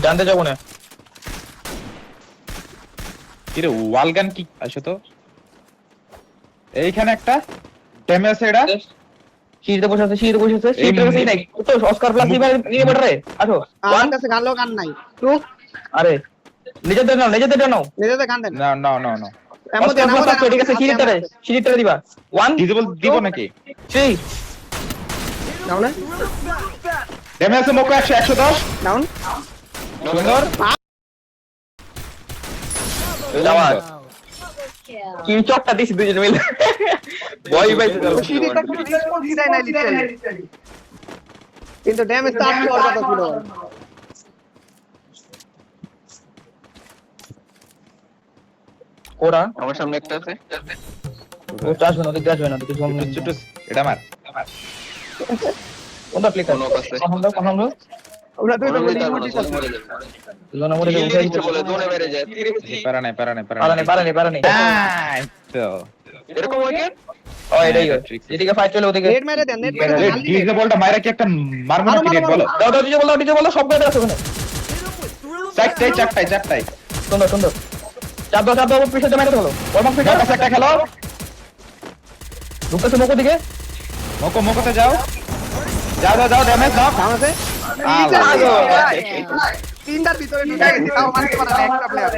জানতে যাবো না কি রে ওয়াল গান কি আসো তো এইখানে একটা ড্যামেজ এডা সিঁড়িতে বসে আছে সিঁড়িতে বসেই নাই তো অস্কার প্লাস নিয়ে বেটা রে আসো আমার কাছে গানলো গান নাই টু আরে নিজেদের নাও নিজেদের গান দেন না না না না এমন দেন অস্কার প্লাস ঠিক আছে সিঁড়িতে দিবা 1 ডিজেবল দিব নাকি 3 ডাউন ড্যামেজ মোকো 110 ডাউন সুন্দর যাওয়া কি চকটা দিছি দুইজন মিলে ভয় পাইছে চলো সিরিজটা কি রেসপন্স দেয় না লিটারালি কিন্তু ড্যামেজ তো 8 হওয়ার কথা ছিল ওরা আমার সামনে একটা আছে ও আসবে না দেখতে আসবে না কিছু বলবো ছোট এটা মার কোনটা প্লে কোনো কাছে কখন দাও আমরা তো কোনো বলি তার ইমোজি মনে মরে যাবে দুজন মরে হিল যাবে দিচ্ছে বলে দোনে মেরে যায় পারা নাই পারা নেই তো এরকম হয় কেন ও এটাই এদিকে ফাইট চলে ওদিকে নেট মেরে দেন নেট মেরে রে দেন ডিজেবলটা মাইরা কি একটা মারবো না কি রেড বলো দাও ডিজে বলো সব গাড়ি আছে ওখানে চারটাই সুন্দর চাপ দাও পিছনে মেরে ধরো ওরমাক ফিটার কাছে একটা খেলো ঢুকতেছে মোকো দিকে মোকোতে যাও ড্যামেজ দাও ডাউন আছে তিনটার ভিতরে ঢুকে গেছি তাও মারতে পারে না একটা প্লেয়ার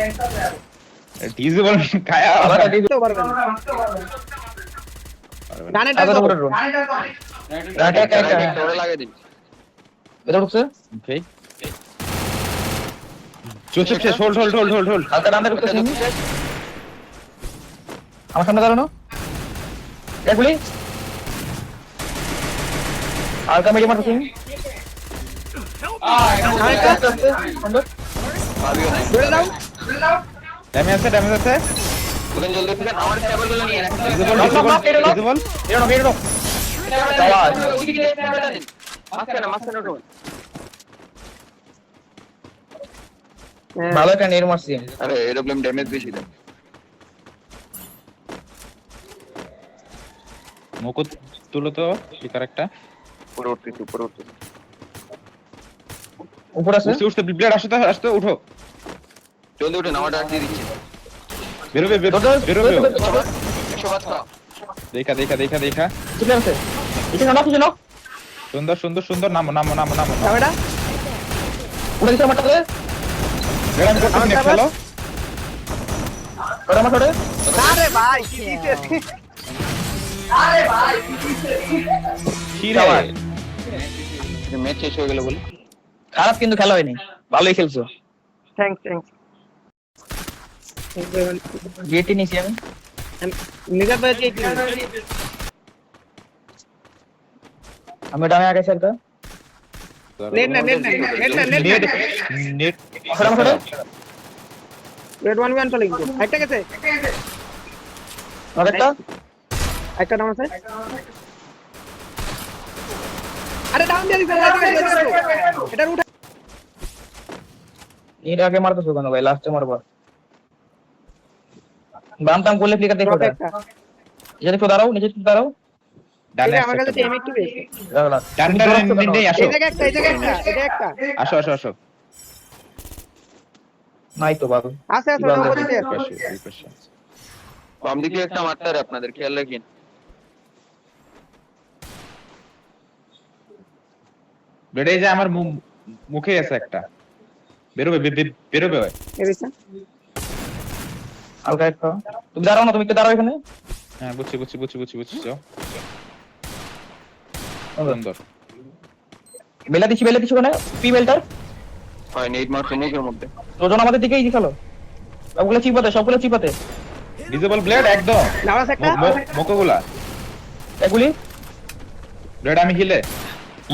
ডিজেবল খায়া দিতে পারবে না গানে আগে তো ড্রোন তোরে লাগিয়ে দিন এটা ঢুকছে ওকে চুপ শেষ হোল্ড হালকা ডান্ডা ঢুকতেছে আমার সামনে দাঁড়ানো এগুলি হালকা মেরে মারতেছি ভাবিও না ধরে দাও ড্যামেজ আছে ওখানে জলদি থেকে আমার টেবিল গুলো নিয়ে রাখতে ডিজেবল এরো যাওয়া মাঝখানে উঠো ভালো একটা নেট মারছি আরে এরোপ্লেন ড্যামেজ বেশি দেয় মোকো তুলো তো শিকার একটা উপরে উঠতেছি উপর আছে উঠতে ব্লেড আসতে উঠো জলদি উঠেন আমার ডাক দিয়ে দিচ্ছি বেরোবে 100 দেখা ঠিক আছে এটা না কিছু না সুন্দর নামো ক্যামেরা উড়ে দিছে মারতে রেডাম করতে নেক্সট হলো ওরা মারতে আরে ভাই কি দিতে কি রে ম্যাচ শেষ হয়ে গেল বলে খারাপ কিন্তু খেলা হয়নি ভালোই খেলছো থ্যাঙ্কস গেটই নিছি আমি নিজের ভাই কি আমি ডানে আগে একটা নেট নেট ওরা রেড 1v1 চলে কিন্তু একটা গেছে একটা ডাউন আছে আরে ডাউন দিয়ে দিছে এটা উঠা এর আগে মারতেছো কেন ভাই লাস্টে মারবা বাম টাম করলে ফ্লিকার দেখো একটা এটা একটু দাঁড়াও নিচে একটু দাঁড়াও এটা আমার কাছে টিম একটু বেশি নেই আসো এই জায়গা একটা আসো নাই তো বাবু আছে ওপরে বাম দিকে একটা মারতারে আপনাদের খেয়াল রাখেন বেড়ে যায় আমার মুখে আছে একটা বেরোবে ভাই এবিসা হালকা একটু তুমি দাঁড়াও না তুমি একটু দাঁড়াও এখানে হ্যাঁ বুঝছি যাও সুন্দর বেলা দিছি ওখানে পি বেলটার হয় নেট মারছে মুখের মধ্যে দুজন আমাদের দিকেই খেলো সবগুলো চিপাতে ডিজেবল ব্লেড একদম নাওয়া একটা মোকোগুলা এগুলি ব্লেড আমি হিলে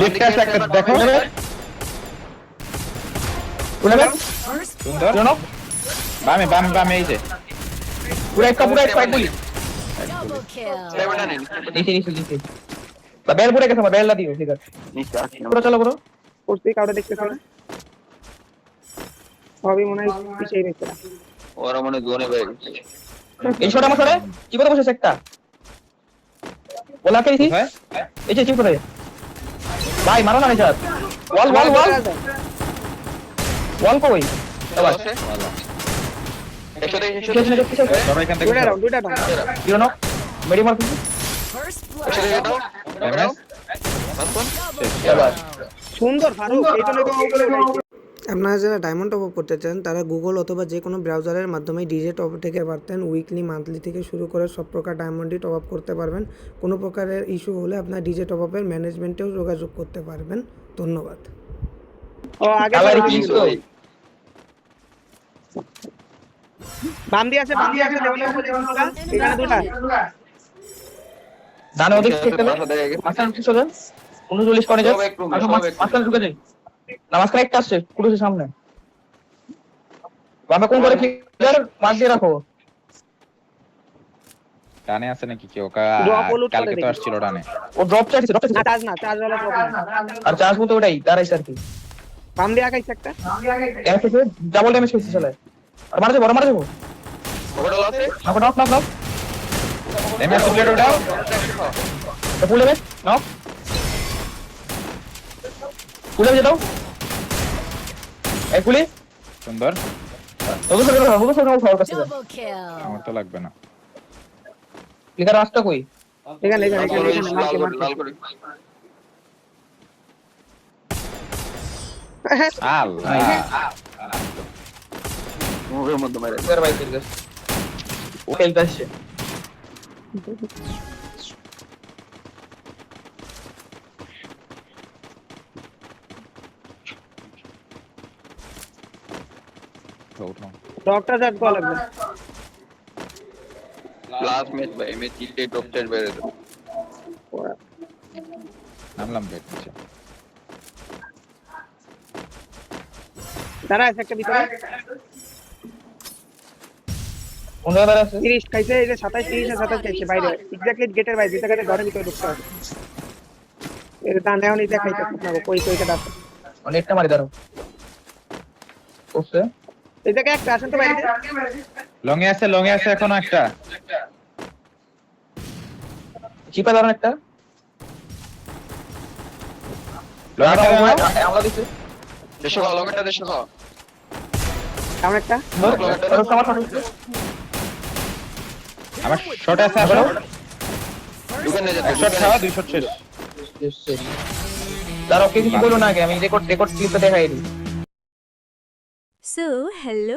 লেফট কাছে একটা দেখো পুরো সুন্দর জানো বামে এই যে পুরো একটা এগুলি সেভেন নেন নিচে বা বেল পড়ে গেছে বেলটা দিও ঠিক আছে নিচে আসেন পুরো চলো পুরো করতে কাউরে দেখতেছ না সবই মনে হয় পিছিয়ে গেছে ওরা মনে জোনে বের এই ছোট আমার কি কথা বসেছে একটা ওলা কেছি এই যে চিপ করে ভাই মারো না নিচাত ওয়াল ওয়াল কই আবার আছে একসাথে সবাই এখান থেকে দুইটা ডাউন জিরো নক মেডি মার কিন্তু একসাথে দাও ড্যামেজ এবার সুন্দর ফারুক এইটা লইবো উপরে যাইছে আপনারা যারা ডায়মন্ড টপ আপ করতে চান তারা গুগল অথবা যে কোনো ব্রাউজারের মাধ্যমে ডিজে টপ থেকে পারতেন উইকলি মান্থলি থেকে শুরু করে সব প্রকার ডায়মন্ডই টপ আপ করতে পারবেন। কোনো প্রকারের ইস্যু হলে আপনার ডিজে টপ আপের ম্যানেজমেন্টেও যোগাযোগ করতে পারবেন। ধন্যবাদ। ও আগে কালারি তো কিংস ছিল। বাম দিয়ে আছে লেভেলের উপরে এখানে দুটা ডানে ওদিক থেকে মাস্টার কিছু দেন 39 করে যাও মাস্টার ঢুকে যাই না মাস্টার একটা আসছে কুড়ুসের সামনে বাবা কোন করে ক্লিয়ার মার দিয়ে রাখো ডানে আছে নাকি কেউ Drop ও loot করে কালকে তো দেখি। আসছিল ডানে ও ড্রপ চাইছে না চার্জ ওয়ালা প্রবলেম আর চার্জ মতো ওটাই দাঁড়াইছে আর কি বাম দিয়ে আগাইছে একটা এক থেকে ডাবল ড্যামেজ করছে চলে আর মারা যাবো ওটা আছে knock knock knock damage plate ওটাও full damage knock full damage দাও এই ফুলি সুন্দর ওকে খাওয়ার কাছে Double kill. আমার তো লাগবে না ক্লিকার রাস্তা কই এখানে লাল করে আল্লাহ মুখের মধ্যে মেরে ক্লিকার বাইকের কাছে ও খেলতে আসছে ডক্টর জাত কল লাগবে লাস্ট ম্যাচ ভাই मैं तीनटे टॉप 10 বেরে দেব নামলাম বেট নিচে দাঁড়া আছে একটা ভিতরে কোন জায়গায় আছে 30 খাইছে এই যে 27 30 আর 27 খাইছে বাইরে এক্স্যাক্টলি গেটের বাইরে যেটা ঘরের ভিতরে ঢুকতে হবে এর ডানেও নি দেখাইতে না কই কাটা অনেকটা মারি দাঁড়াও ওসে এই জায়গায় একটা আসেন তো বাইরে লং এ আছে এখনো একটা চিপা দাঁড়ান একটা লং আমরা দিছি দেশে ভালো একটা দেশে খাও কেমন একটা আমার শট আছে আসো দোকানে যেতে এক শট খাওয়া দুই শট শেষ দাঁড়াও কিছু বলো না আগে আমি রেকর্ড ক্লিপটা দেখাই দিই So, hello